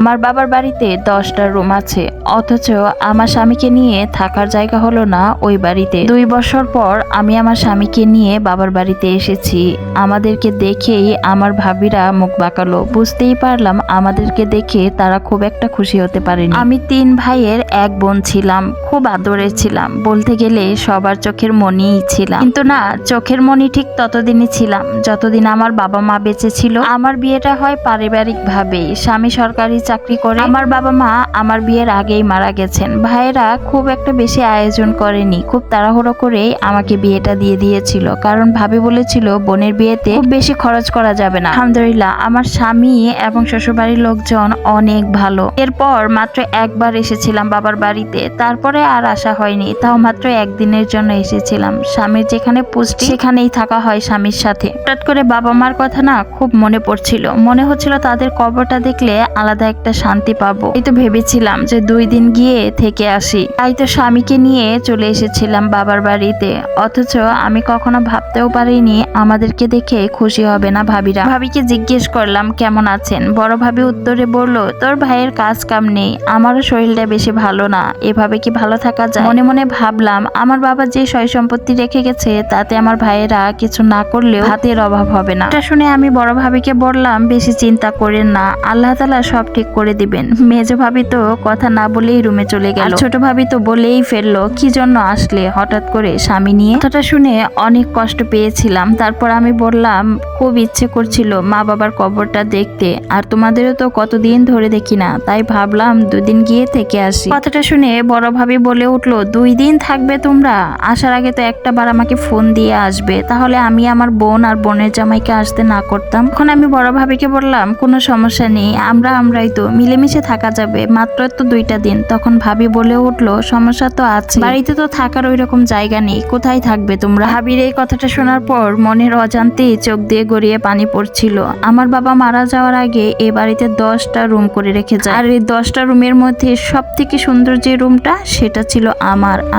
আমার বাবার বাড়িতে 10টা রুম আছে, অথচ আমার স্বামীকে নিয়ে থাকার জায়গা হলো না ওই বাড়িতে। 2 বছর পর আমি আমার স্বামীকে নিয়ে বাবার বাড়িতে এসেছি। আমাদেরকে দেখেই আমার ভাবিরা মুখ বাঁকালো। বুঝতেই পারলাম আমাদেরকে দেখে তারা খুব একটা খুশি হতে পারেনি। আমি 3 ভাইয়ের 1 বোন ছিলাম, খুব আদরের ছিলাম, বলতে গেলে সবার চোখের মনিই ছিলাম। কিন্তু না, চোখের মনি ঠিক ততদিনই ছিলাম যতদিন আমার বাবা মা বেঁচে ছিল। আমার বিয়েটা হয় পারিবারিক ভাবে, স্বামী সরকারি চাকরি করে। আমার বাবা মা আমার বিয়ের আগেই মারা গেছেন। ভাইয়েরা খুব একটা বেশি আয়োজন করেনি, খুব তাড়াহুড়ো করেই আমাকে বিয়েটা দিয়ে দিয়েছিল, কারণ ভাবি বলেছিল বোনের বিয়েতে খুব বেশি খরচ করা যাবে না। আলহামদুলিল্লাহ, আমার স্বামী এবং শ্বশুরবাড়ির লোকজন অনেক ভালো। এরপর মাত্র একবার এসেছিলাম বাবার বাড়িতে, তারপরে আর আসা হয়নি, তাও মাত্র 1 দিনের জন্য এসেছিলাম। স্বামীর যেখানে পুষ্টি সেখানেই থাকা হয় স্বামীর সাথে। হঠাৎ করে বাবা মার কথা না খুব মনে পড়ছিল, মনে হচ্ছিল তাদের কবরটা দেখলে আলাদা একটা শান্তি পাবো। এই তো ভেবেছিলাম যে 2 দিন গিয়ে থেকে আসি, তাই তো স্বামীকে নিয়ে চলে এসেছিলাম বাবার বাড়িতে। অথচ আমি কখনো ভাবতেও পারিনি আমাদেরকে দেখে খুশি হবে না ভাবিরা। ভাবিকে জিজ্ঞেস করলাম কেমন আছেন, বড় ভাবি উত্তরে বলল, তোর ভাইয়ের কাজ কাম নেই, আমারও শরীরটা বেশি ভালো না, এভাবে কি ভালো থাকা যায়? মনে মনে ভাবলাম আমার বাবা যে সয় সম্পত্তি রেখে গেছে তাতে আমার ভাইয়েরা কিছু না করলেও ভাতের অভাব হবে না। এটা শুনে আমি বড় ভাবিকে বললাম, বেশি চিন্তা করেন না, আল্লাহ তাআলা সব ঠিক করে দিবেন। মেজো ভাবি তো কথা না বলেই রুমে চলে গেল। ছোট ভাবি তো বলেই ফেললো, কি জন্য আসলে হঠাৎ করে স্বামী নিয়ে? কথাটা শুনে অনেক কষ্ট পেয়েছিলাম। তারপর আমি বললাম, খুব ইচ্ছে করছিল মা বাবার কবরটা দেখতে, আর তোমাদেরও তো কতদিন ধরে দেখি না, তাই ভাবলাম 2 দিন গিয়ে থেকে আসি। কথাটা শুনে বড় ভাবি বলে উঠলো, 2 দিন থাকবে তোমরা? আসার আগে তো একটা বার আমাকে ফোন দিয়ে আসবে, তাহলে আমি আমার বোন আর বোনের জামাইকে আসতে না করতাম। এখন আমি বড় ভাবিকে বললাম, কোনো সমস্যা নেই, আমরাই তো মিলেমিশে থাকা যাবে, মাত্র তো 2টা দিন। তখন ভাবি বলে উঠলো, সমস্যা তো আছে, বাড়িতে তো থাকার ওই রকম জায়গা নেই, কোথায় থাকবে তোমরা? ভাবির এই কথাটা শোনার পর মনের অজান্তেই চোখ দিয়ে গড়িয়ে পানি পড়ছিল। আমার বাবা মারা যাওয়ার আগে এই বাড়িতে 10টা রুম করে রেখে যায়, আর এই 10টা রুমের মধ্যে সব থেকে সুন্দর যে রুমটা সেটা ছিল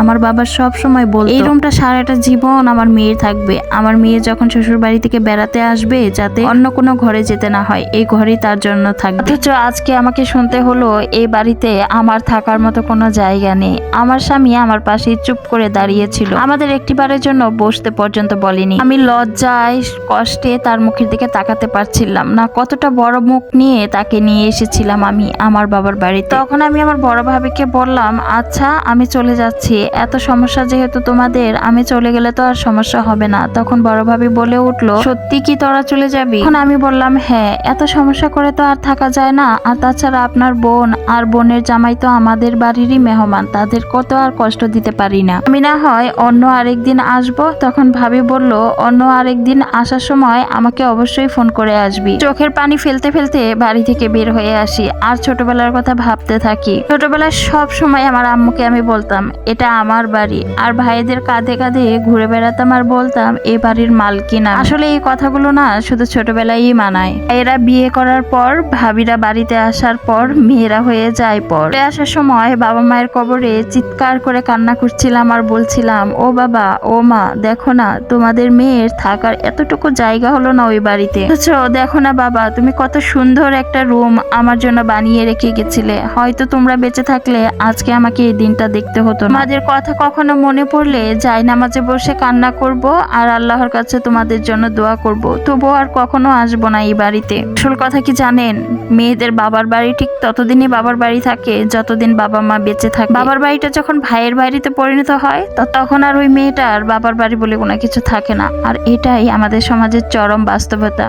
আমার বাবা সব সময় বলতো, এই রুমটা সারাটা জীবন আমার মেয়ে থাকবে। আমার মেয়ে যখন শ্বশুর বাড়ি থেকে বেড়াতে আসবে যাতে অন্য কোনো ঘরে যেতে না হয়, এই ঘরেই তার জন্য থাকবে। অথচ আজকে আমাকে শুনতে হলো এই বাড়িতে আমার থাকার মতো কোনো জায়গা নেই। আমার স্বামী আমার পাশে চুপ করে দাঁড়িয়েছিল, আমাদের একটিবারের জন্য বসতে পর্যন্ত বলেনি। আমি লজ্জায় কষ্টে তার মুখের দিকে তাকাতে পারছিলাম না, কতটা বড় মুখ নিয়ে তাকে নিয়ে এসেছিলাম আমি আমার বাবার বাড়িতে। তখন আমি আমার বড় ভাবিকে বললাম, আচ্ছা আমি চলে যাচ্ছি, এত সমস্যা যেহেতু তোমাদের, আমি চলে গেলে তো আর সমস্যা হবে না। তখন বড় ভাবি বলে উঠলো, সত্যি কি তোরা চলে যাবি? তখন আমি বললাম, হ্যাঁ, এত সমস্যা করে তো আর থাকা যায় না, আর তাছাড়া আপনার বোন আর বোনের জামাই তো আমাদের বাড়িরই মেহমান, তাদের কত আর কষ্ট দিতে পারি না। আমি না হয় অন্য আরেকদিন আসবো। তখন ভাবি বলল, অন্য আরেকদিন আসার সময় আমাকে অবশ্যই ফোন করে আসবি। চোখের পানি ফেলতে ফেলতে বাড়ি থেকে বের হয়ে আসি, আর ছোটবেলার কথা ভাবতে থাকি। ছোটবেলায় সব সময় আমার আম্মুকে আমি বলতাম, এটা আমার বাড়ি, আর ভাইদের কাঁধে কাঁধে ঘুরে বেড়াতাম আর বলতাম, এ বাড়ির মালকিন। আসলে এই কথাগুলো না শুধু ছোটবেলায় মানায়। এরা বিয়ে করার পর, ভাবিরা বাড়িতে আসার পর, মেয়েরা হয়ে যায় পর। আসার সময় বাবা মায়ের কবরে চিৎকার করে কান্না করছিলাম আর বলছিলাম, ও বাবা, ও মা, দেখো না তোমাদের মেয়ের থাকার এতটুকু জায়গা হলো না ওই বাড়িতে। দেখো না বাবা, তুমি কত সুন্দর একটা রুম আমার জন্য বানিয়ে রেখে গেছিলে, হয়তো তোমরা বেঁচে থাকলে আজকে আমাকে এই দিনটা দেখতে হতো না। তোমাদের কথা কখনো মনে পড়লে জায়নামাজে বসে কান্না করব আর আল্লাহর কাছে তোমাদের জন্য দোয়া করব, তবুও আর কখনো আসবো না এই বাড়িতে। আসল কথা কি জানেন, মেয়েদের বাবার বাড়ি ঠিক ততদিনই বাবার বাড়ি থাকে যতদিন বাবা মা বেঁচে থাকে। বাবার বাড়িটা যখন ভাইয়ের বাড়িতে পরিণত হয় তখন আর ওই মেয়েটার বাবার বাড়ি বলে কোনো কিছু থাকে না। আর এটাই আমাদের সমাজের চরম বাস্তবতা।